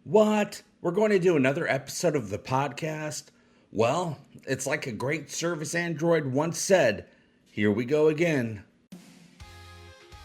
What? We're going to do another episode of the podcast? Well, it's like a great service android once said, here we go again.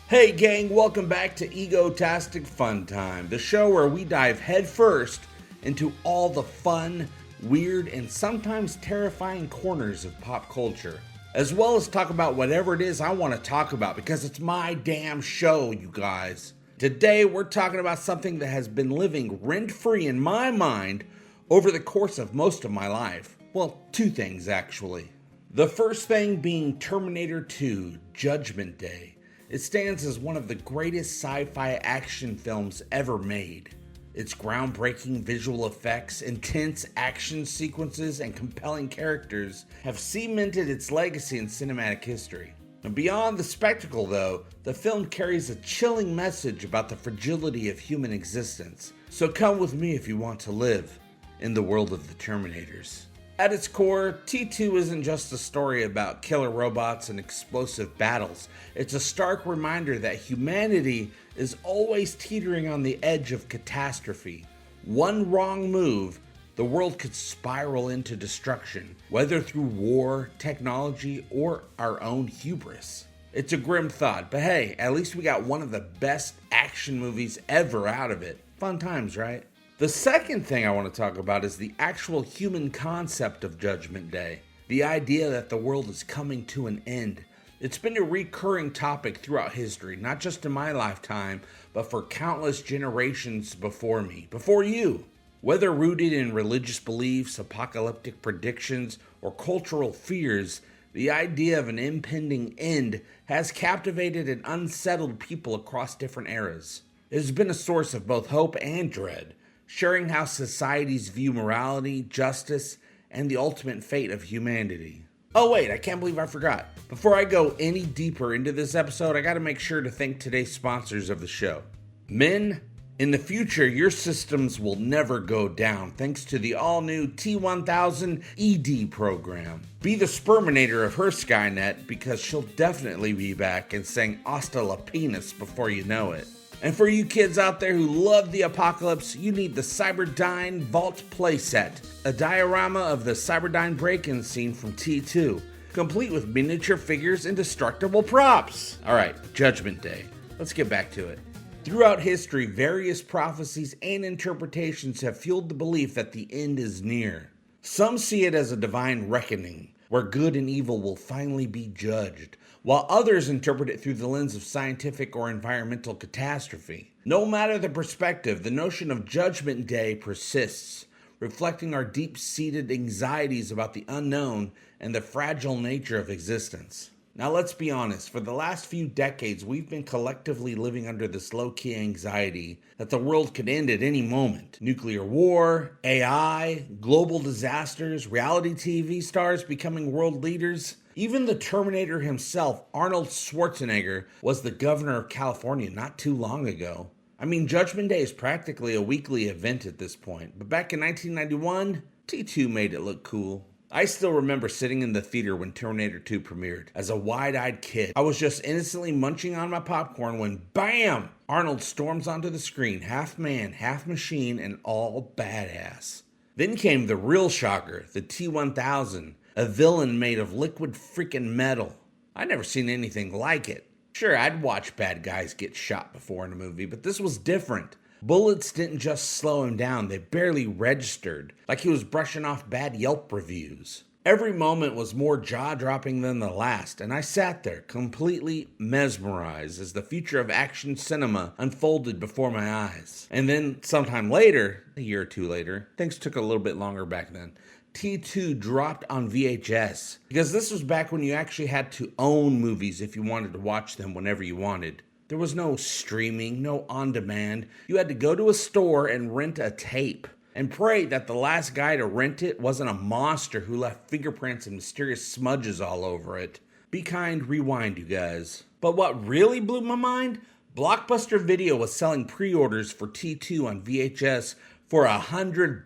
Hey gang, welcome back to Egotastic FunTime, the show where we dive headfirst into all the fun, weird, and sometimes terrifying corners of pop culture, as well as talk about whatever it is I want to talk about because it's my damn show, you guys. Today, we're talking about something that has been living rent-free in my mind over the course of most of my life. Well, two things, actually. The first thing being Terminator 2, Judgment Day. It stands as one of the greatest sci-fi action films ever made. Its groundbreaking visual effects, intense action sequences, and compelling characters have cemented its legacy in cinematic history. And beyond the spectacle, though, the film carries a chilling message about the fragility of human existence. So come with me if you want to live in the world of the Terminators. At its core, T2 isn't just a story about killer robots and explosive battles. It's a stark reminder that humanity is always teetering on the edge of catastrophe. One wrong move, the world could spiral into destruction, whether through war, technology, or our own hubris. It's a grim thought, but hey, at least we got one of the best action movies ever out of it. Fun times, right? The second thing I want to talk about is the actual human concept of Judgment Day. The idea that the world is coming to an end. It's been a recurring topic throughout history, not just in my lifetime, but for countless generations before me, before you. Whether rooted in religious beliefs, apocalyptic predictions, or cultural fears, the idea of an impending end has captivated and unsettled people across different eras. It has been a source of both hope and dread, sharing how societies view morality, justice, and the ultimate fate of humanity. Oh wait, I can't believe I forgot. Before I go any deeper into this episode, I gotta make sure to thank today's sponsors of the show. Men, in the future, your systems will never go down thanks to the all-new T1000 ED program. Be the Sperminator of her Skynet because she'll definitely be back and saying hasta la penis before you know it. And for you kids out there who love the apocalypse, you need the Cyberdyne Vault Playset, a diorama of the Cyberdyne break-in scene from T2, complete with miniature figures and destructible props. Alright, Judgment Day. Let's get back to it. Throughout history, various prophecies and interpretations have fueled the belief that the end is near. Some see it as a divine reckoning, where good and evil will finally be judged, while others interpret it through the lens of scientific or environmental catastrophe. No matter the perspective, the notion of Judgment Day persists, reflecting our deep-seated anxieties about the unknown and the fragile nature of existence. Now let's be honest, for the last few decades we've been collectively living under this low-key anxiety that the world could end at any moment. Nuclear war, AI, global disasters, reality TV stars becoming world leaders. Even the Terminator himself, Arnold Schwarzenegger, was the governor of California not too long ago. I mean, Judgment Day is practically a weekly event at this point, but back in 1991, T2 made it look cool. I still remember sitting in the theater when Terminator 2 premiered. As a wide-eyed kid, I was just innocently munching on my popcorn when, BAM! Arnold storms onto the screen, half man, half machine, and all badass. Then came the real shocker, the T1000, a villain made of liquid freaking metal. I'd never seen anything like it. Sure, I'd watch bad guys get shot before in a movie, but this was different. Bullets didn't just slow him down, they barely registered, like he was brushing off bad Yelp reviews. Every moment was more jaw-dropping than the last, and I sat there, completely mesmerized as the future of action cinema unfolded before my eyes. And then, sometime later, a year or two later, things took a little bit longer back then, T2 dropped on VHS, because this was back when you actually had to own movies if you wanted to watch them whenever you wanted. There was no streaming, no on-demand. You had to go to a store and rent a tape and pray that the last guy to rent it wasn't a monster who left fingerprints and mysterious smudges all over it. Be kind, rewind, you guys. But what really blew my mind? Blockbuster Video was selling pre-orders for T2 on VHS for $100.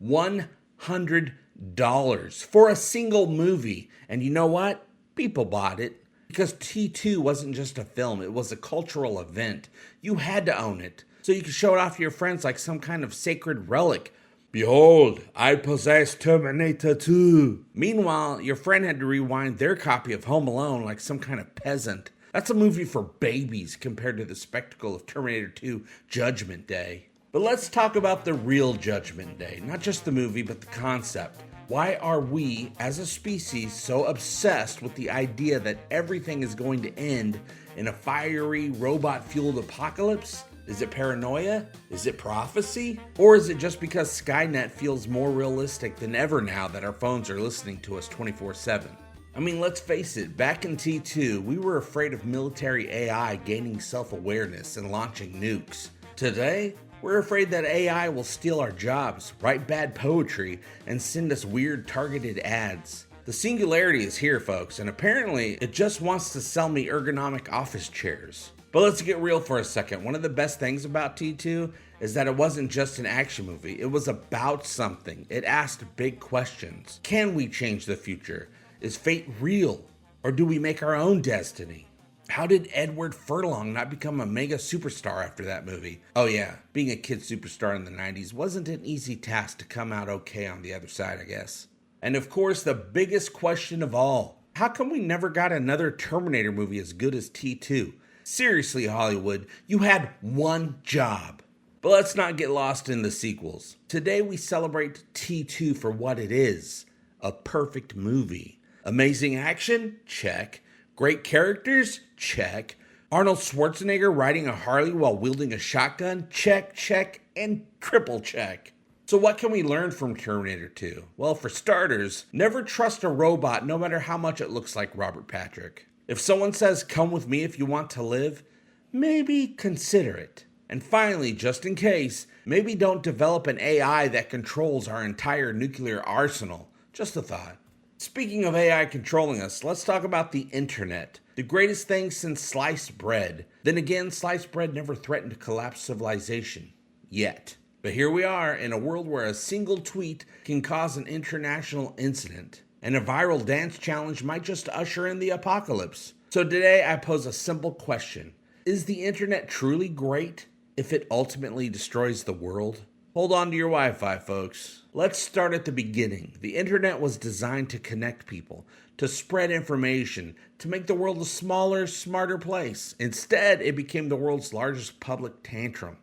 $100 for a single movie. And you know what? People bought it. Because T2 wasn't just a film, it was a cultural event. You had to own it. so you can show it off to your friends like some kind of sacred relic. Behold, I possess Terminator 2. Meanwhile, your friend had to rewind their copy of Home Alone like some kind of peasant. That's a movie for babies compared to the spectacle of Terminator 2 Judgment Day. But let's talk about the real Judgment Day, not just the movie, but the concept. Why are we, as a species, so obsessed with the idea that everything is going to end in a fiery, robot-fueled apocalypse? Is it paranoia? Is it prophecy? Or is it just because Skynet feels more realistic than ever now that our phones are listening to us 24/7? I mean, let's face it, back in T2, we were afraid of military AI gaining self-awareness and launching nukes. Today, we're afraid that AI will steal our jobs, write bad poetry, and send us weird targeted ads. The singularity is here, folks, and apparently it just wants to sell me ergonomic office chairs. But let's get real for a second. One of the best things about T2 is that it wasn't just an action movie. It was about something. It asked big questions. Can we change the future? Is fate real? Or do we make our own destiny? How did Edward Furlong not become a mega superstar after that movie? Oh yeah, being a kid superstar in the 90s wasn't an easy task to come out okay on the other side, I guess. And of course, the biggest question of all. How come we never got another Terminator movie as good as T2? Seriously, Hollywood, you had one job. But let's not get lost in the sequels. Today we celebrate T2 for what it is, a perfect movie. Amazing action? Check. Great characters? Check. Arnold Schwarzenegger riding a Harley while wielding a shotgun? Check, check, and triple check. So what can we learn from Terminator 2? Well, for starters, never trust a robot no matter how much it looks like Robert Patrick. If someone says, come with me if you want to live, maybe consider it. And finally, just in case, maybe don't develop an AI that controls our entire nuclear arsenal. Just a thought. Speaking of AI controlling us, let's talk about the internet. The greatest thing since sliced bread. Then again, sliced bread never threatened to collapse civilization. Yet. But here we are in a world where a single tweet can cause an international incident. And a viral dance challenge might just usher in the apocalypse. So today I pose a simple question. Is the internet truly great if it ultimately destroys the world? Hold on to your Wi-Fi, folks. Let's start at the beginning. The internet was designed to connect people, to spread information, to make the world a smaller, smarter place. Instead, it became the world's largest public tantrum.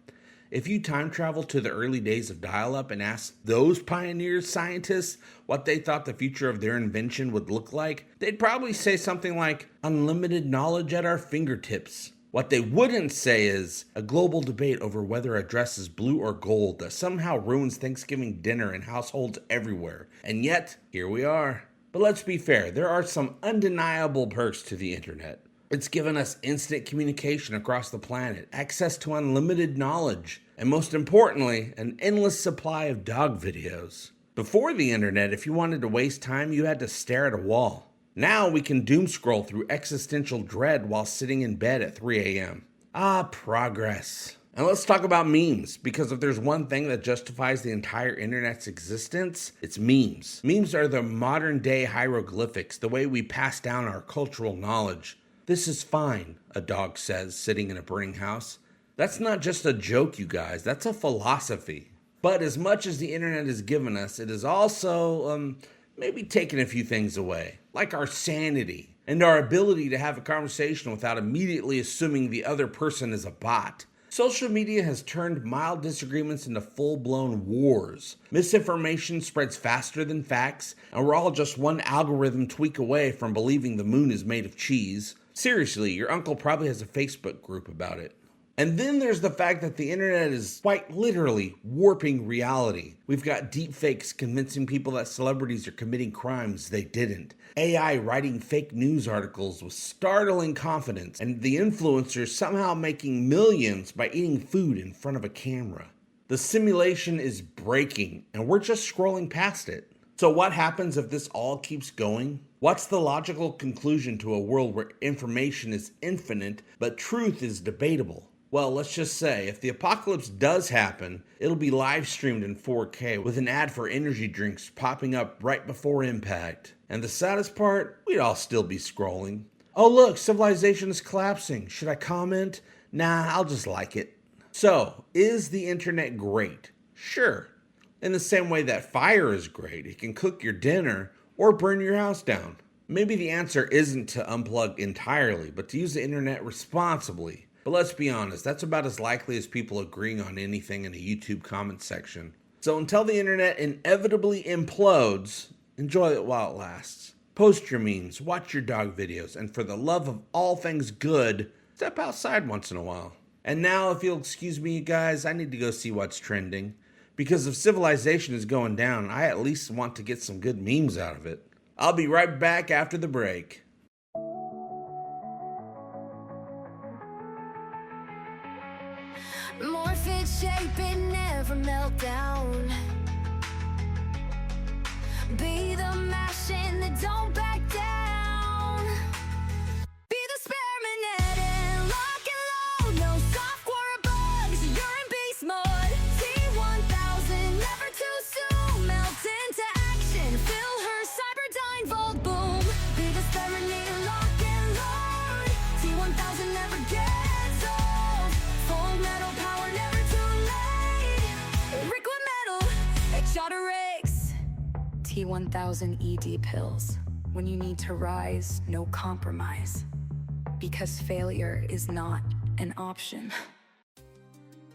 If you time travel to the early days of dial-up and ask those pioneer scientists what they thought the future of their invention would look like, they'd probably say something like, unlimited knowledge at our fingertips. What they wouldn't say is a global debate over whether a dress is blue or gold that somehow ruins Thanksgiving dinner in households everywhere. And yet, here we are. But let's be fair, there are some undeniable perks to the internet. It's given us instant communication across the planet, access to unlimited knowledge, and most importantly, an endless supply of dog videos. Before the internet, if you wanted to waste time, you had to stare at a wall. Now we can doom scroll through existential dread while sitting in bed at 3 a.m. Ah, progress. And let's talk about memes, because if there's one thing that justifies the entire internet's existence, it's memes. Memes are the modern day hieroglyphics, the way we pass down our cultural knowledge. This is fine, a dog says, sitting in a burning house. That's not just a joke, you guys. That's a philosophy. But as much as the internet has given us, it has also, maybe taken a few things away. Like our sanity and our ability to have a conversation without immediately assuming the other person is a bot. Social media has turned mild disagreements into full-blown wars. Misinformation spreads faster than facts, and we're all just one algorithm tweak away from believing the moon is made of cheese. Seriously, your uncle probably has a Facebook group about it. And then there's the fact that the internet is quite literally warping reality. We've got deepfakes convincing people that celebrities are committing crimes they didn't. AI writing fake news articles with startling confidence, and the influencers somehow making millions by eating food in front of a camera. The simulation is breaking, and we're just scrolling past it. So what happens if this all keeps going? What's the logical conclusion to a world where information is infinite, but truth is debatable? Well, let's just say, if the apocalypse does happen, it'll be live streamed in 4K with an ad for energy drinks popping up right before impact. And the saddest part, we'd all still be scrolling. Oh look, civilization is collapsing. Should I comment? Nah, I'll just like it. So, is the internet great? Sure. In the same way that fire is great, it can cook your dinner or burn your house down. Maybe the answer isn't to unplug entirely, but to use the internet responsibly. But let's be honest, that's about as likely as people agreeing on anything in a YouTube comment section. So until the internet inevitably implodes, enjoy it while it lasts. Post your memes, watch your dog videos, and for the love of all things good, step outside once in a while. And now, if you'll excuse me, you guys, I need to go see what's trending. Because if civilization is going down, I at least want to get some good memes out of it. I'll be right back after the break. Morphin shape and never melt down. Be the machine that don't back down. Be the Sperminator, lock and load. No software bugs, you're in beast mode. T1000, never too soon. Melt into action, fill her Cyberdyne vault boom. Be the Sperminator, lock and load. T1000 never gets old. Full metal power, never too late. Liquid metal, Egotastic T1000 ED pills. When you need to rise, no compromise. Because failure is not an option.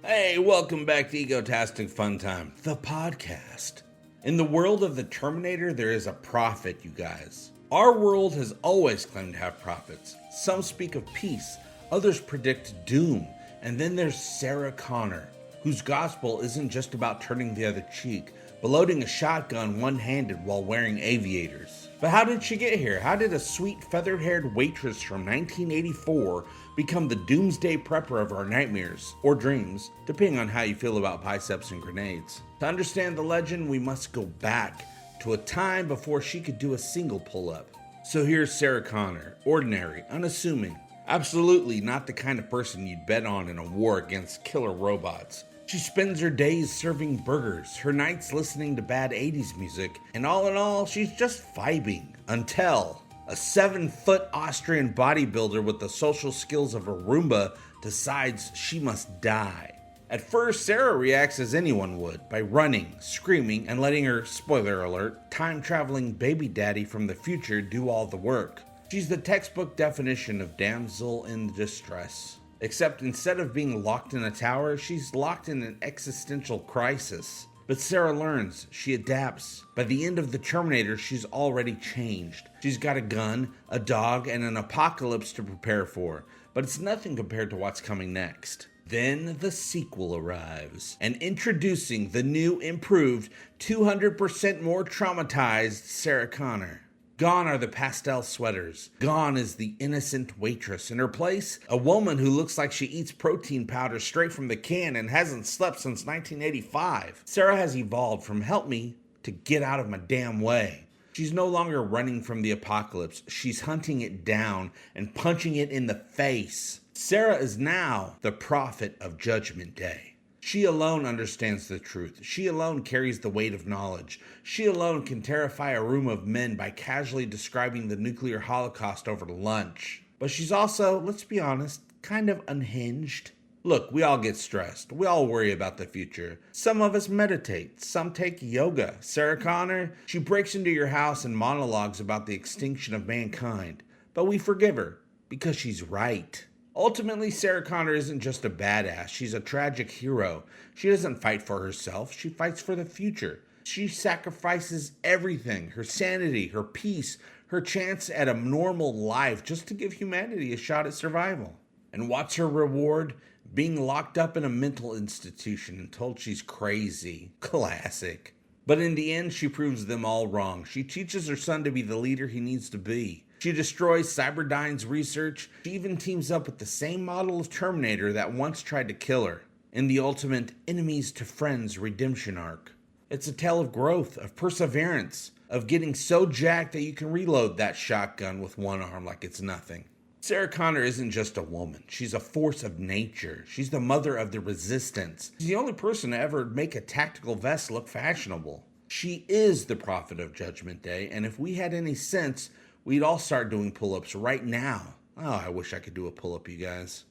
Hey, welcome back to Egotastic FunTime, the podcast. In the world of the Terminator, there is a prophet, you guys. Our world has always claimed to have prophets. Some speak of peace, others predict doom, and then there's Sarah Connor, whose gospel isn't just about turning the other cheek, but loading a shotgun one-handed while wearing aviators. But how did she get here? How did a sweet feather-haired waitress from 1984 become the doomsday prepper of our nightmares, or dreams, depending on how you feel about biceps and grenades? To understand the legend, we must go back to a time before she could do a single pull-up. So here's Sarah Connor, ordinary, unassuming, absolutely not the kind of person you'd bet on in a war against killer robots. She spends her days serving burgers, her nights listening to bad 80s music, and all in all, she's just vibing. Until a 7-foot Austrian bodybuilder with the social skills of a Roomba decides she must die. At first, Sarah reacts as anyone would, by running, screaming, and letting her, spoiler alert, time-traveling baby daddy from the future do all the work. She's the textbook definition of damsel in distress. Except instead of being locked in a tower, she's locked in an existential crisis. But Sarah learns, she adapts. By the end of the Terminator, she's already changed. She's got a gun, a dog, and an apocalypse to prepare for. But it's nothing compared to what's coming next. Then the sequel arrives, and introducing the new, improved, 200% more traumatized Sarah Connor. Gone are the pastel sweaters. Gone is the innocent waitress. In her place, a woman who looks like she eats protein powder straight from the can and hasn't slept since 1985. Sarah has evolved from help me to get out of my damn way. She's no longer running from the apocalypse. She's hunting it down and punching it in the face. Sarah is now the prophet of Judgment Day. She alone understands the truth. She alone carries the weight of knowledge. She alone can terrify a room of men by casually describing the nuclear holocaust over lunch. But she's also, let's be honest, kind of unhinged. Look, we all get stressed. We all worry about the future. Some of us meditate. Some take yoga. Sarah Connor, she breaks into your house and monologues about the extinction of mankind. But we forgive her because she's right. Ultimately, Sarah Connor isn't just a badass, she's a tragic hero. She doesn't fight for herself, she fights for the future. She sacrifices everything, her sanity, her peace, her chance at a normal life just to give humanity a shot at survival. And what's her reward? Being locked up in a mental institution and told she's crazy. Classic. But in the end, she proves them all wrong. She teaches her son to be the leader he needs to be. She destroys Cyberdyne's research. She even teams up with the same model of Terminator that once tried to kill her, in the ultimate enemies to friends redemption arc. It's a tale of growth, of perseverance, of getting so jacked that you can reload that shotgun with one arm like it's nothing. Sarah Connor isn't just a woman. She's a force of nature. She's the mother of the resistance. She's the only person to ever make a tactical vest look fashionable. She is the prophet of Judgment Day, and if we had any sense, we'd all start doing pull-ups right now. Oh, I wish I could do a pull-up, you guys.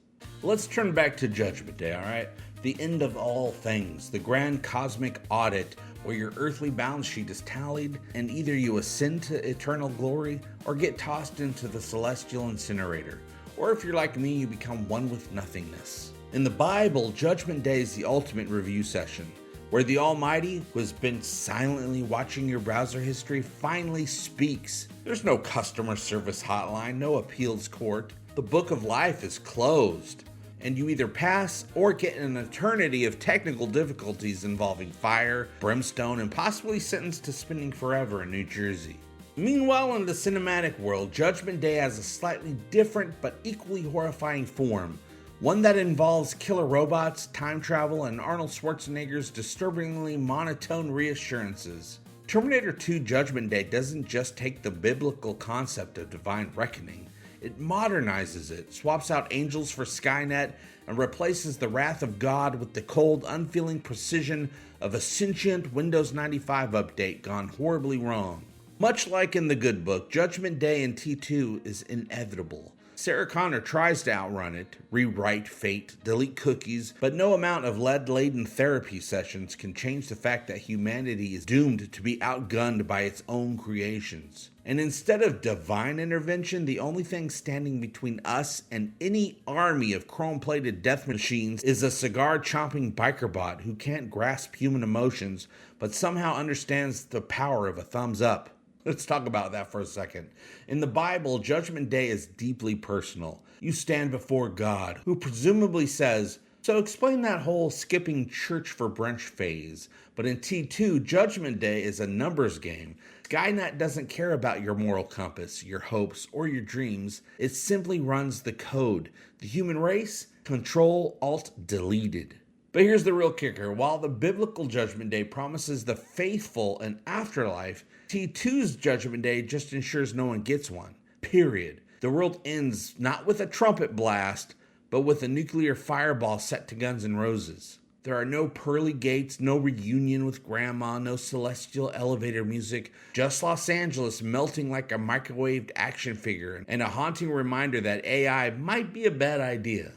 Let's turn back to Judgment Day, alright? The end of all things, the grand cosmic audit where your earthly balance sheet is tallied and either you ascend to eternal glory or get tossed into the celestial incinerator. Or if you're like me, you become one with nothingness. In the Bible, Judgment Day is the ultimate review session, where the Almighty, who has been silently watching your browser history, finally speaks. There's no customer service hotline, no appeals court. The book of life is closed, and you either pass or get an eternity of technical difficulties involving fire, brimstone, and possibly sentenced to spending forever in New Jersey. Meanwhile, in the cinematic world, Judgment Day has a slightly different but equally horrifying form. One that involves killer robots, time travel, and Arnold Schwarzenegger's disturbingly monotone reassurances. Terminator 2 Judgment Day doesn't just take the biblical concept of divine reckoning, it modernizes it, swaps out angels for Skynet, and replaces the wrath of God with the cold, unfeeling precision of a sentient Windows 95 update gone horribly wrong. Much like in the good book, Judgment Day in T2 is inevitable. Sarah Connor tries to outrun it, rewrite fate, delete cookies, but no amount of lead-laden therapy sessions can change the fact that humanity is doomed to be outgunned by its own creations. And instead of divine intervention, the only thing standing between us and any army of chrome-plated death machines is a cigar-chomping biker bot who can't grasp human emotions, but somehow understands the power of a thumbs up. Let's talk about that for a second. In the Bible, Judgment Day is deeply personal. You stand before God, who presumably says, "So explain that whole skipping church for brunch phase." But in T2, Judgment Day is a numbers game. Skynet doesn't care about your moral compass, your hopes, or your dreams. It simply runs the code. The human race? Control, Alt, deleted. But here's the real kicker. While the biblical Judgment Day promises the faithful an afterlife, T2's Judgment Day just ensures no one gets one. Period. The world ends not with a trumpet blast, but with a nuclear fireball set to Guns N' Roses. There are no pearly gates, no reunion with grandma, no celestial elevator music, just Los Angeles melting like a microwaved action figure, and a haunting reminder that AI might be a bad idea.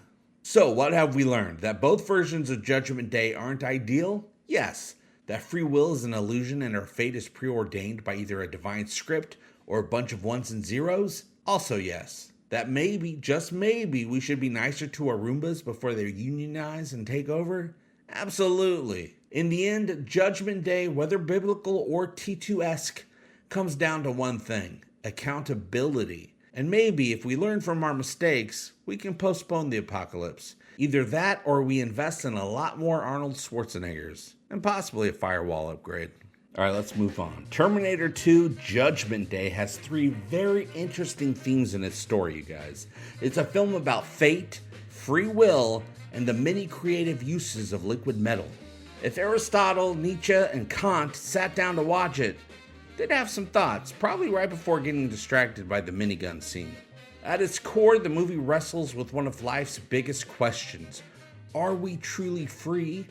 So, what have we learned? That both versions of Judgment Day aren't ideal? Yes. That free will is an illusion and our fate is preordained by either a divine script or a bunch of ones and zeros? Also yes. That maybe, just maybe, we should be nicer to our Roombas before they unionize and take over? Absolutely. In the end, Judgment Day, whether biblical or T2-esque, comes down to one thing: accountability. And maybe if we learn from our mistakes, we can postpone the apocalypse. Either that or we invest in a lot more Arnold Schwarzeneggers. And possibly a firewall upgrade. Alright, let's move on. Terminator 2 Judgment Day has three very interesting themes in its story, you guys. It's a film about fate, free will, and the many creative uses of liquid metal. If Aristotle, Nietzsche, and Kant sat down to watch it, they'd have some thoughts, probably right before getting distracted by the minigun scene. At its core, the movie wrestles with one of life's biggest questions. Are we truly free,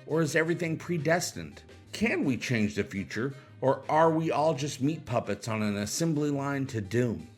or is everything predestined? Can we change the future, or are we all just meat puppets on an assembly line to doom?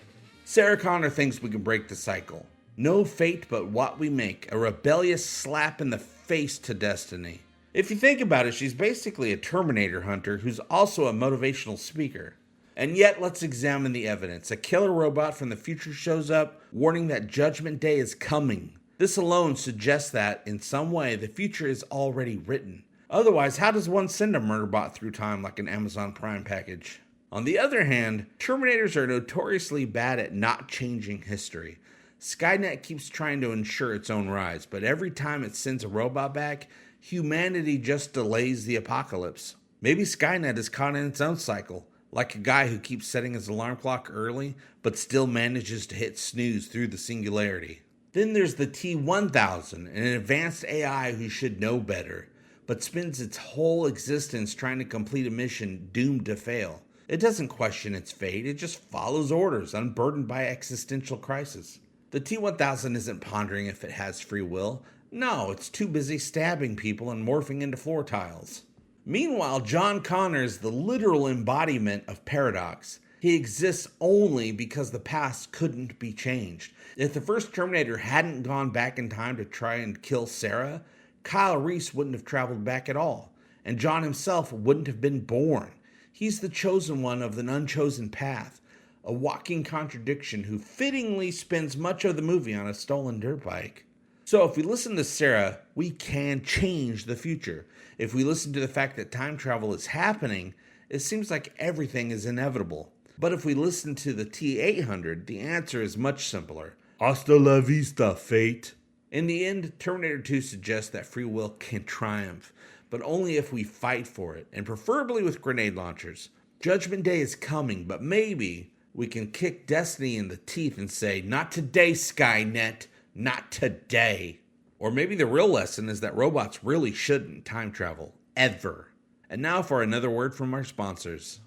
Sarah Connor thinks we can break the cycle. No fate but what we make, a rebellious slap in the face to destiny. If you think about it, she's basically a Terminator hunter who's also a motivational speaker. And yet, let's examine the evidence. A killer robot from the future shows up, warning that Judgment Day is coming. This alone suggests that, in some way, the future is already written. Otherwise, how does one send a murderbot through time like an Amazon Prime package? On the other hand, Terminators are notoriously bad at not changing history. Skynet keeps trying to ensure its own rise, but every time it sends a robot back, humanity just delays the apocalypse. Maybe Skynet is caught in its own cycle, like a guy who keeps setting his alarm clock early, but still manages to hit snooze through the singularity. Then there's the T-1000, an advanced AI who should know better, but spends its whole existence trying to complete a mission doomed to fail. It doesn't question its fate, it just follows orders, unburdened by existential crisis. The T-1000 isn't pondering if it has free will. No, it's too busy stabbing people and morphing into floor tiles. Meanwhile, John Connor is the literal embodiment of paradox. He exists only because the past couldn't be changed. If the first Terminator hadn't gone back in time to try and kill Sarah, Kyle Reese wouldn't have traveled back at all, and John himself wouldn't have been born. He's the chosen one of an unchosen path, a walking contradiction who fittingly spends much of the movie on a stolen dirt bike. So if we listen to Sarah, we can change the future. If we listen to the fact that time travel is happening, it seems like everything is inevitable. But if we listen to the T-800, the answer is much simpler. Hasta la vista, fate. In the end, Terminator 2 suggests that free will can triumph, but only if we fight for it, and preferably with grenade launchers. Judgment Day is coming, but maybe we can kick destiny in the teeth and say, not today, Skynet, not today. Or maybe the real lesson is that robots really shouldn't time travel, ever. And now for another word from our sponsors.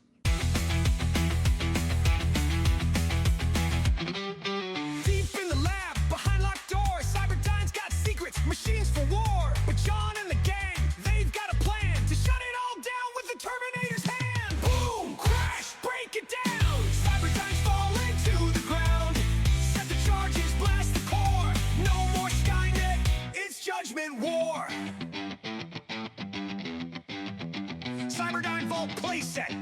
Deep in the lab, behind locked doors, Cyberdyne's got secrets, machines for war. But John and the gang, they've got a plan to shut it all down with the Terminator's hand. Boom, crash, break it down. Cyberdyne's fall into the ground. Set the charges, blast the core. No more Skynet, it's Judgment War. Cyberdyne Vault Playset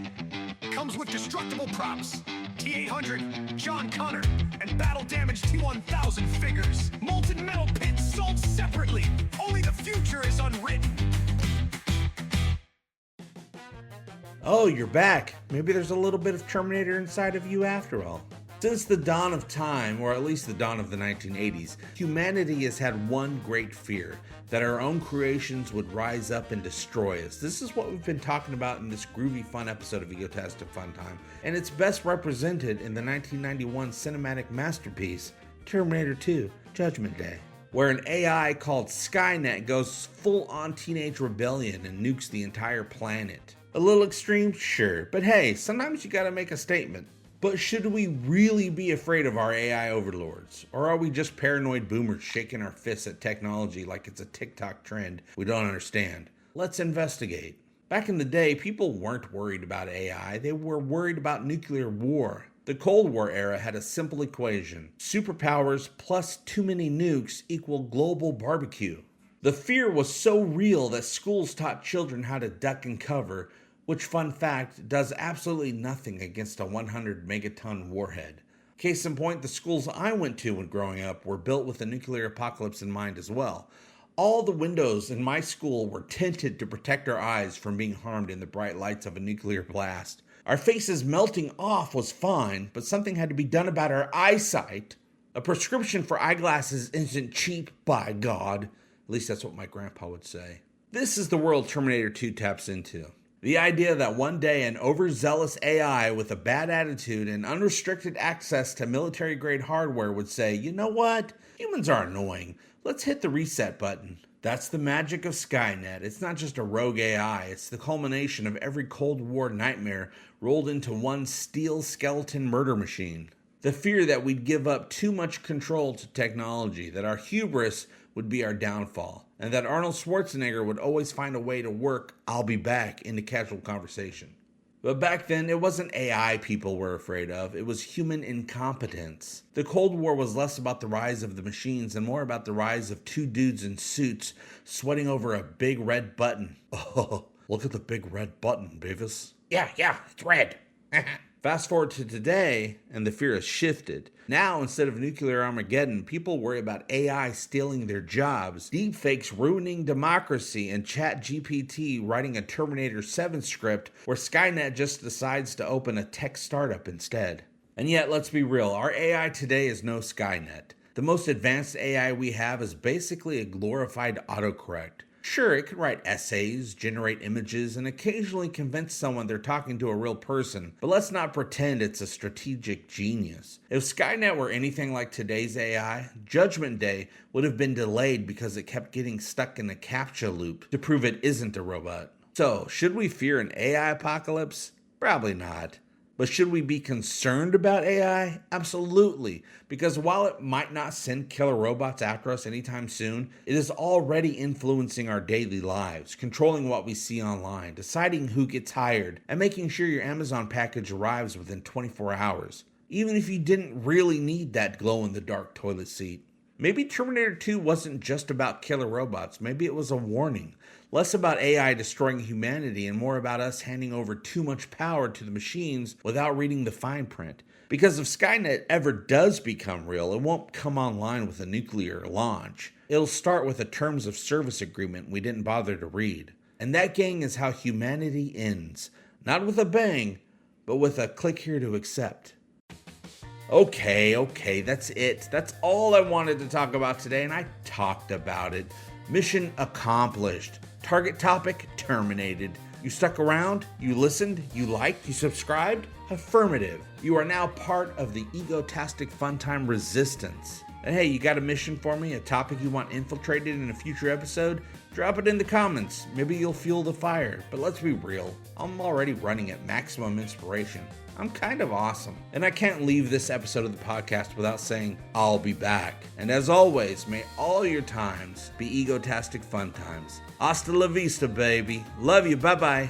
comes with destructible props, T-800, John Connor, and battle-damaged T-1000 figures. Molten metal pits sold separately. Only the future is unwritten. Oh, you're back. Maybe there's a little bit of Terminator inside of you after all. Since the dawn of time, or at least the dawn of the 1980s, humanity has had one great fear, that our own creations would rise up and destroy us. This is what we've been talking about in this groovy fun episode of Egotastic FunTime, and it's best represented in the 1991 cinematic masterpiece, Terminator 2, Judgment Day, where an AI called Skynet goes full-on teenage rebellion and nukes the entire planet. A little extreme? Sure, but hey, sometimes you gotta make a statement. But should we really be afraid of our AI overlords? Or are we just paranoid boomers shaking our fists at technology like it's a TikTok trend we don't understand? Let's investigate. Back in the day, people weren't worried about AI, they were worried about nuclear war. The Cold War era had a simple equation. Superpowers plus too many nukes equal global barbecue. The fear was so real that schools taught children how to duck and cover, which, fun fact, does absolutely nothing against a 100 megaton warhead. Case in point, the schools I went to when growing up were built with a nuclear apocalypse in mind as well. All the windows in my school were tinted to protect our eyes from being harmed in the bright lights of a nuclear blast. Our faces melting off was fine, but something had to be done about our eyesight. A prescription for eyeglasses isn't cheap, by God. At least that's what my grandpa would say. This is the world Terminator 2 taps into. The idea that one day an overzealous AI with a bad attitude and unrestricted access to military-grade hardware would say, you know what? Humans are annoying. Let's hit the reset button. That's the magic of Skynet. It's not just a rogue AI. It's the culmination of every Cold War nightmare rolled into one steel skeleton murder machine. The fear that we'd give up too much control to technology, that our hubris would be our downfall, and that Arnold Schwarzenegger would always find a way to work "I'll be back" into casual conversation. But back then, it wasn't AI people were afraid of, it was human incompetence. The Cold War was less about the rise of the machines and more about the rise of two dudes in suits sweating over a big red button. Oh, look at the big red button, Beavis. Yeah, it's red. Fast forward to today, and the fear has shifted. Now, instead of nuclear Armageddon, people worry about AI stealing their jobs, deepfakes ruining democracy, and ChatGPT writing a Terminator 7 script where Skynet just decides to open a tech startup instead. And yet, let's be real, our AI today is no Skynet. The most advanced AI we have is basically a glorified autocorrect. Sure, it can write essays, generate images, and occasionally convince someone they're talking to a real person, but let's not pretend it's a strategic genius. If Skynet were anything like today's AI, Judgment Day would have been delayed because it kept getting stuck in a CAPTCHA loop to prove it isn't a robot. So, should we fear an AI apocalypse? Probably not. But should we be concerned about AI? Absolutely, because while it might not send killer robots after us anytime soon, it is already influencing our daily lives, controlling what we see online, deciding who gets hired, and making sure your Amazon package arrives within 24 hours, even if you didn't really need that glow-in-the-dark toilet seat. Maybe Terminator 2 wasn't just about killer robots. Maybe it was a warning. Less about AI destroying humanity and more about us handing over too much power to the machines without reading the fine print. Because if Skynet ever does become real, it won't come online with a nuclear launch. It'll start with a terms of service agreement we didn't bother to read. And that, gang, is how humanity ends. Not with a bang, but with a click here to accept. Okay, that's it. That's all I wanted to talk about today, and I talked about it. Mission accomplished. Target topic terminated. You stuck around? You listened? You liked? You subscribed? Affirmative. You are now part of the Egotastic FunTime resistance. And hey, you got a mission for me? A topic you want infiltrated in a future episode? Drop it in the comments. Maybe you'll fuel the fire. But let's be real. I'm already running at maximum inspiration. I'm kind of awesome. And I can't leave this episode of the podcast without saying I'll be back. And as always, may all your times be egotastic fun times. Hasta la vista, baby. Love you. Bye-bye.